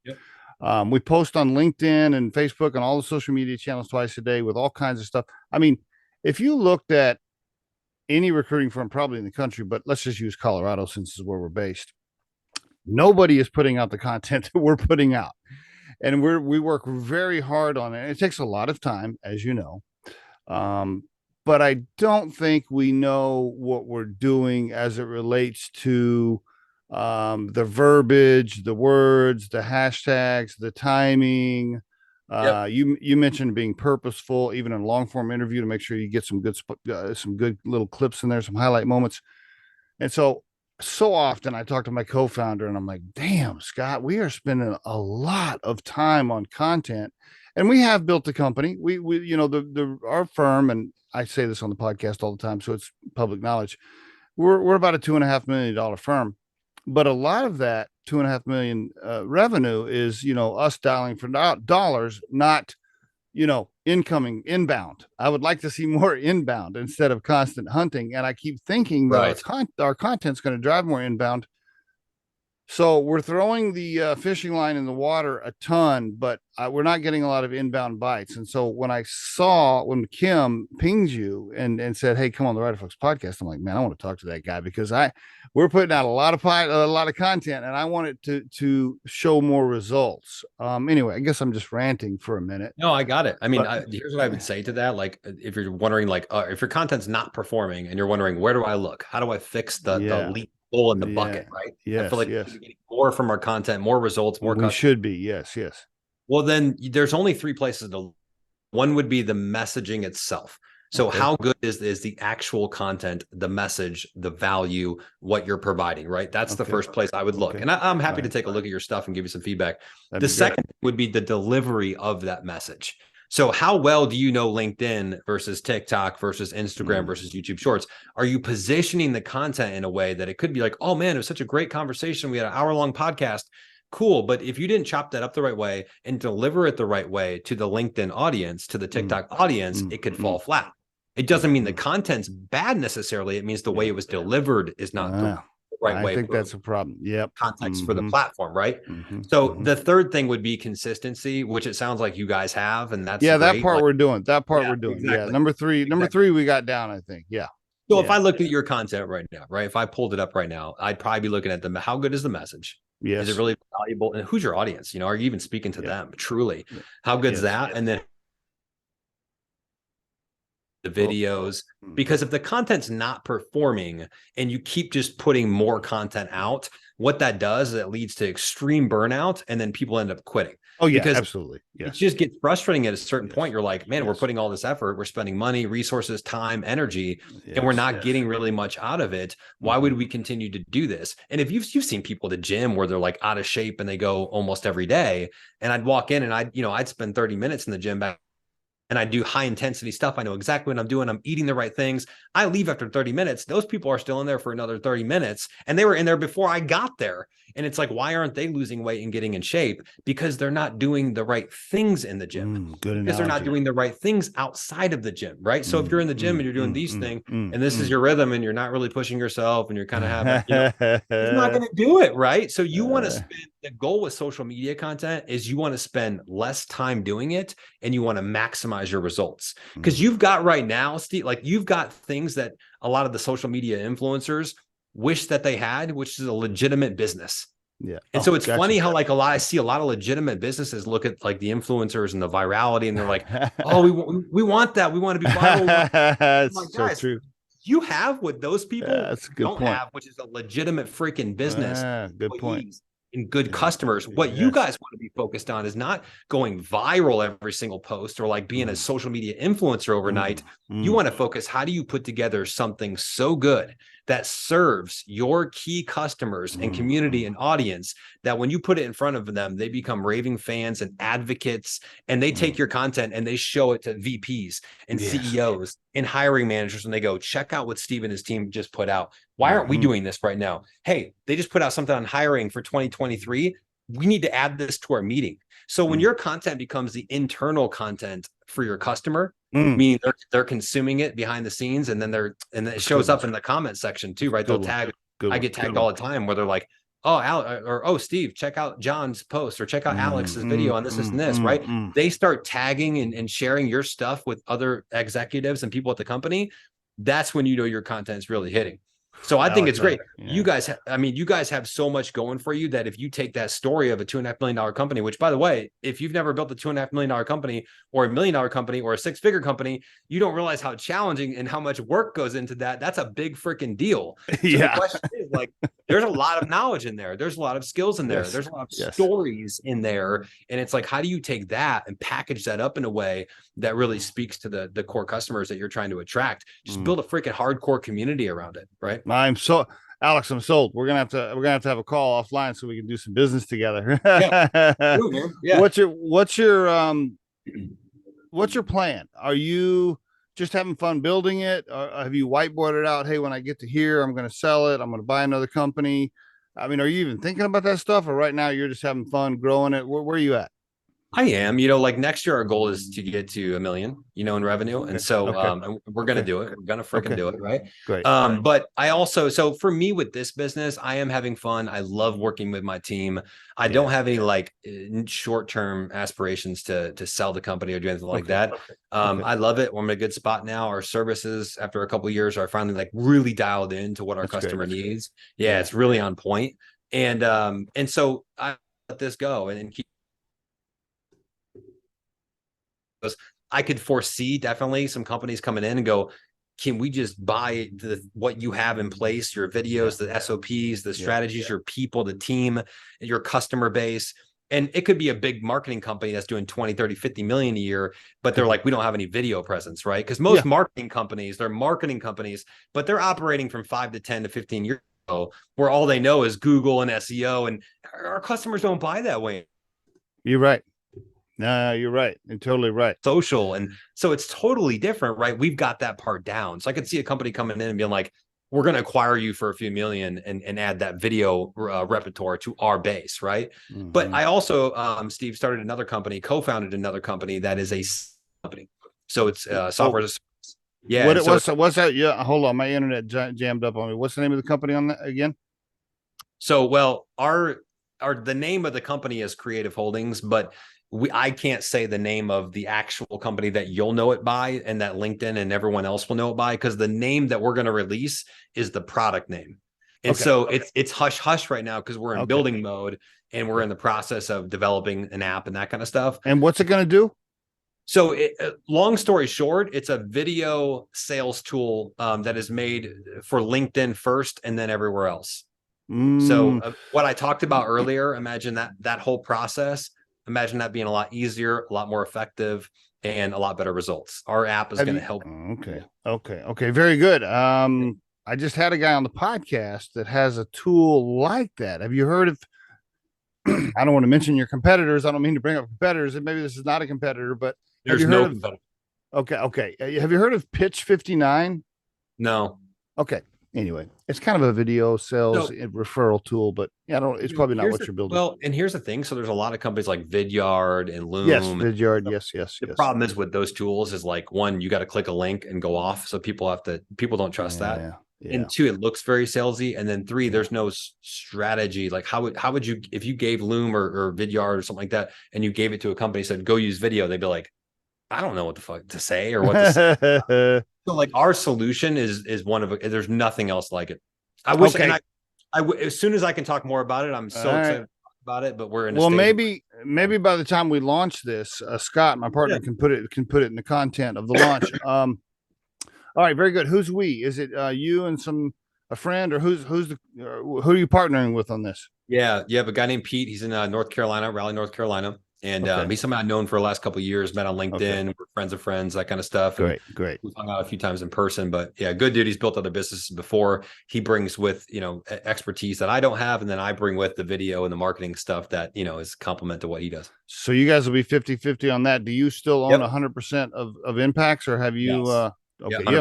We post on LinkedIn and Facebook and all the social media channels twice a day with all kinds of stuff. I mean, if you looked at any recruiting firm probably in the country, but let's just use Colorado since this is where we're based, nobody is putting out the content that we're putting out. And we work very hard on it. It takes a lot of time, as you know. But I don't think we know what we're doing as it relates to the verbiage, the words, the hashtags, the timing. You mentioned being purposeful, even in a long form interview, to make sure you get some good little clips in there, some highlight moments. And so often I talk to my co-founder and I'm like, damn, Scott, we are spending a lot of time on content, and we have built a company. We you know, our firm, and I say this on the podcast all the time, so it's public knowledge. We're about a $2.5 million firm, but a lot of that $2.5 million revenue is, you know, us dialing for dollars, not, you know, inbound. I would like to see more inbound instead of constant hunting. And I keep thinking that our content's going to drive more inbound. So we're throwing the fishing line in the water a ton, but we're not getting a lot of inbound bites. And so when Kim pinged you and said, "Hey, come on the Riderflex podcast," I'm like, man, I want to talk to that guy, because we're putting out a lot of content, and I want it to show more results. Anyway, I guess I'm just ranting for a minute. No, I got it. I mean, here's what I would say to that. Like, if you're wondering, like, if your content's not performing and you're wondering, where do I look? How do I fix the leak hole in the bucket, right? Yes, I feel like we're getting more from our content, more results, more customers. Should be. Yes. Well, then there's only three places to. One would be the messaging itself. So how good is the actual content, the message, the value, what you're providing, right? That's the first place I would look. And I'm happy to take a look at your stuff and give you some feedback. The second would be the delivery of that message. So how well do you know LinkedIn versus TikTok versus Instagram versus YouTube Shorts? Are you positioning the content in a way that it could be like, oh man, it was such a great conversation. We had an hour-long podcast. Cool. But if you didn't chop that up the right way and deliver it the right way to the LinkedIn audience, to the TikTok audience, it could fall flat. It doesn't mean the content's bad necessarily. It means the way it was delivered is not the right way. I think that's a problem. Yep. Context for the platform, right? So the third thing would be consistency, which it sounds like you guys have, and that's that great. part we're doing. Exactly. Yeah, number three we got down, I think. Yeah. So if I looked at your content right now, right? If I pulled it up right now, I'd probably be looking at how good is the message? Yes. Is it really valuable? And who's your audience? You know, are you even speaking to them truly? How good is that? And then the videos, because if the content's not performing and you keep just putting more content out, what that does is it leads to extreme burnout, and then people end up quitting. Oh yeah, because absolutely. It just gets frustrating at a certain point. You're like, man, we're putting all this effort, we're spending money, resources, time, energy, and we're not getting really much out of it. Why would we continue to do this? And if you've seen people at the gym where they're like out of shape and they go almost every day, and I'd walk in and I'd spend 30 minutes in the gym back, and I do high intensity stuff. I know exactly what I'm doing. I'm eating the right things. I leave after 30 minutes. Those people are still in there for another 30 minutes. And they were in there before I got there. And it's like, why aren't they losing weight and getting in shape? Because they're not doing the right things in the gym. Because they're not doing the right things outside of the gym, right? So if you're in the gym and you're doing these things, and this is your rhythm, and you're not really pushing yourself, and you're kind of having, you're not going to do it, right? So you want to spend, the goal with social media content is you want to spend less time doing it, and you want to maximize your results. Because you've got right now, Steve, like you've got things that a lot of the social media influencers wish that they had, which is a legitimate business. Yeah. And so it's funny how like I see a lot of legitimate businesses look at like the influencers and the virality, and they're like, oh, we want that. We want to be viral. That's like, so guys, true. You have what those people don't have, which is a legitimate freaking business. Good point. And good customers. What you guys want to be focused on is not going viral every single post or like being a social media influencer overnight. You want to focus, how do you put together something so good that serves your key customers and community and audience, that when you put it in front of them, they become raving fans and advocates, and they take your content and they show it to VPs and CEOs and hiring managers, and they go, check out what Steve and his team just put out. Why aren't we doing this right now? Hey, they just put out something on hiring for 2023. We need to add this to our meeting. So when your content becomes the internal content for your customer, meaning they're consuming it behind the scenes, and then it shows up in the comment section too, right? They'll tag. I get tagged all the time where they're like, oh, oh, Steve, check out John's post or check out Alex's video on this and this, right? They start tagging and sharing your stuff with other executives and people at the company. That's when you know your content's really hitting. So I think it's great. Yeah. You guys, you guys have so much going for you that if you take that story of a $2.5 million company, which by the way, if you've never built a $2.5 million company or $1 million company or a 6-figure company, you don't realize how challenging and how much work goes into that. That's a big freaking deal. So the question is, like, there's a lot of knowledge in there. There's a lot of skills in there. There's a lot of stories in there. And it's like, how do you take that and package that up in a way that really speaks to the core customers that you're trying to attract? Just build a freaking hardcore community around it, right? Alex, I'm sold. We're gonna have to have a call offline so we can do some business together. Yeah. What's your plan? Are you just having fun building it? Or have you whiteboarded out, hey, when I get to here, I'm going to sell it, I'm going to buy another company? I mean, are you even thinking about that stuff, or right now you're just having fun growing it? Where are you at? I am, like next year, our goal is to get to 1 million, in revenue. And so, we're going to do it. We're going to freaking do it. Right. Great. But I also, so for me with this business, I am having fun. I love working with my team. I don't have any like short-term aspirations to sell the company or do anything like that. I love it. We're in a good spot now. Our services after a couple of years are finally like really dialed into what our customer needs. Yeah, it's really on point. And so I let this go and keep. I could foresee definitely some companies coming in and go, can we just buy what you have in place, your videos, the SOPs, the strategies, your people, the team, your customer base. And it could be a big marketing company that's doing 20, 30, 50 million a year, but they're like, we don't have any video presence, right? Because most marketing companies, they're marketing companies, but they're operating from 5 to 10 to 15 years ago, where all they know is Google and SEO, and our customers don't buy that way. You're right. No, you're right. You're totally right. Social. And so it's totally different, right? We've got that part down. So I could see a company coming in and being like, we're going to acquire you for a few million and add that video repertoire to our base, right? But I also, Steve, started another company, co-founded another company that is a company. So it's software as a service. Yeah. What's that? Yeah, hold on. My internet jammed up on me. What's the name of the company on that again? So, well, the name of the company is Creative Holdings, but I can't say the name of the actual company that you'll know it by and that LinkedIn and everyone else will know it by, because the name that we're going to release is the product name. And so it's hush hush right now because we're in building mode and we're in the process of developing an app and that kind of stuff. And what's it going to do? So long story short, it's a video sales tool that is made for LinkedIn first and then everywhere else. So what I talked about earlier, imagine that whole process. Imagine that being a lot easier, a lot more effective, and a lot better results. Our app is going to help. Okay. Very good. I just had a guy on the podcast that has a tool like that. Have you heard of, I don't want to mention your competitors. I don't mean to bring up competitors, and maybe this is not a competitor, but there's no competitor. Okay. Have you heard of Pitch 59? No. Okay. Anyway, it's kind of a video sales referral tool, but it's probably not what you're building. Well, and here's the thing. So there's a lot of companies like Vidyard and Loom. Yes, Vidyard. Yes. The problem is with those tools is like, one, you got to click a link and go off. So people don't trust that. Yeah. And two, it looks very salesy. And then three, there's no strategy. Like how would you, if you gave Loom or Vidyard or something like that, and you gave it to a company, said, go use video, they'd be like, I don't know what the fuck to say or what to say. So like our solution is one of there's nothing else like it. I wish, and I as soon as I can talk more about it, I'm so excited about it. But we're in. Well, maybe by the time we launch this, Scott, my partner, can put it in the content of the launch. All right, very good. Who's we? Is it you and a friend, or who are you partnering with on this? Yeah, you have a guy named Pete. He's in North Carolina, Raleigh, North Carolina. And he's somebody I've known for the last couple of years, met on LinkedIn, we're friends of friends, that kind of stuff. Great. We've hung out a few times in person, but yeah, good dude. He's built other businesses before. He brings with, expertise that I don't have. And then I bring with the video and the marketing stuff that, is complement to what he does. So you guys will be 50-50 on that. Do you still own 100% of Impaxs, or have you, you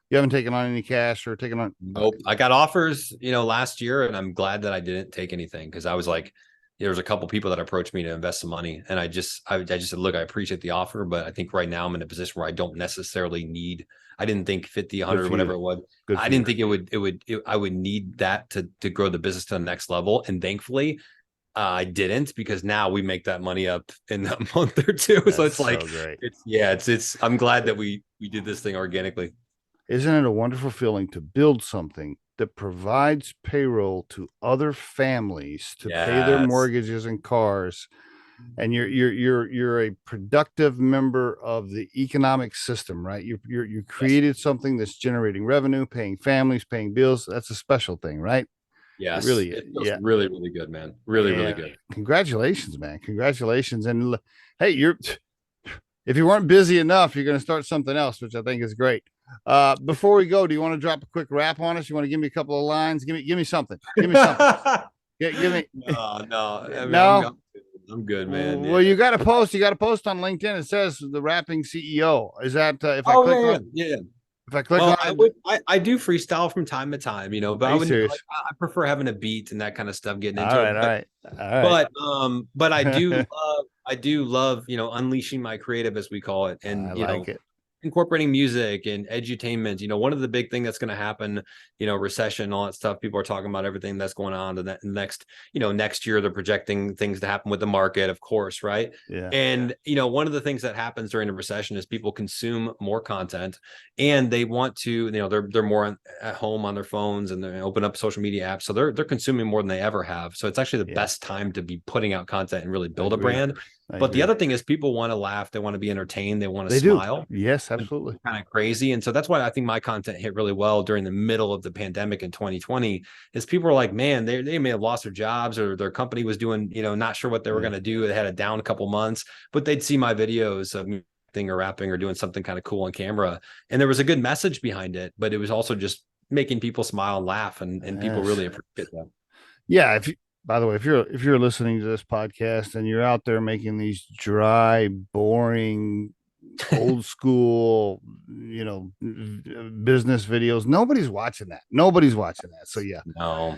haven't taken on any cash or taken on? Nope. I got offers, last year, and I'm glad that I didn't take anything, because I was like, There's a couple people that approached me to invest some money, and I just said, look, I appreciate the offer, but I think right now I'm in a position where I don't necessarily need. I didn't think 50, 100, whatever it was. I didn't think I would need that to grow the business to the next level. And thankfully, I didn't, because now we make that money up in a month or two. So it's like, great. I'm glad that we did this thing organically. Isn't it a wonderful feeling to build something that provides payroll to other families to pay their mortgages and cars, and you're a productive member of the economic system, right? You created something that's generating revenue, paying families, paying bills. That's a special thing, right? Yes, it really, it feels really, really good, man. Really, really good. Congratulations, man. Congratulations. And hey, if you weren't busy enough, you're going to start something else, which I think is great. Before we go, do you want to drop a quick rap on us? You want to give me a couple of lines? Give me something. Give me something. give me. No. I mean, no. I'm good, man. Well, you got to post. You got to post on LinkedIn. It says the rapping CEO. Is that if I click on? Yeah. If I click on, I do freestyle from time to time, but I prefer having a beat and that kind of stuff, getting into it. All right. But I do love, unleashing my creative, as we call it, and incorporating music and edutainment. One of the big thing that's going to happen, recession, all that stuff. People are talking about everything that's going on to that next, next year. They're projecting things to happen with the market, of course, right? Yeah. And one of the things that happens during a recession is people consume more content, and they want to, they're more at home on their phones, and they open up social media apps, so they're consuming more than they ever have. So it's actually the best time to be putting out content and really build a brand. But the other thing is, people want to laugh, they want to be entertained, they want to smile. Yes, absolutely. Kind of crazy. And so that's why I think my content hit really well during the middle of the pandemic in 2020, is people are like, man, they may have lost their jobs, or their company was doing, not sure what they were going to do. They had a down a couple months, but they'd see my videos of me or rapping or doing something kind of cool on camera. And there was a good message behind it, but it was also just making people smile and laugh, and people really appreciate that. Yeah. By the way, if you're listening to this podcast and you're out there making these dry, boring, old school, business videos, nobody's watching that. So yeah. No.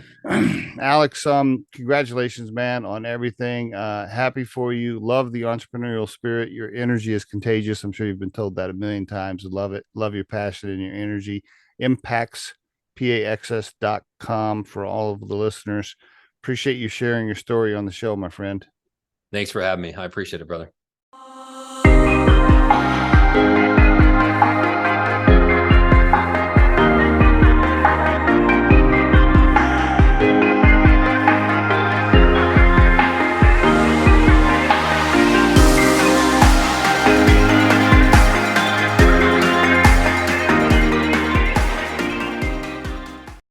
Alex, congratulations, man, on everything. Happy for you. Love the entrepreneurial spirit. Your energy is contagious. I'm sure you've been told that a million times. Love it. Love your passion and your energy. Impaxs.com for all of the listeners. Appreciate you sharing your story on the show, my friend. Thanks for having me. I appreciate it, brother.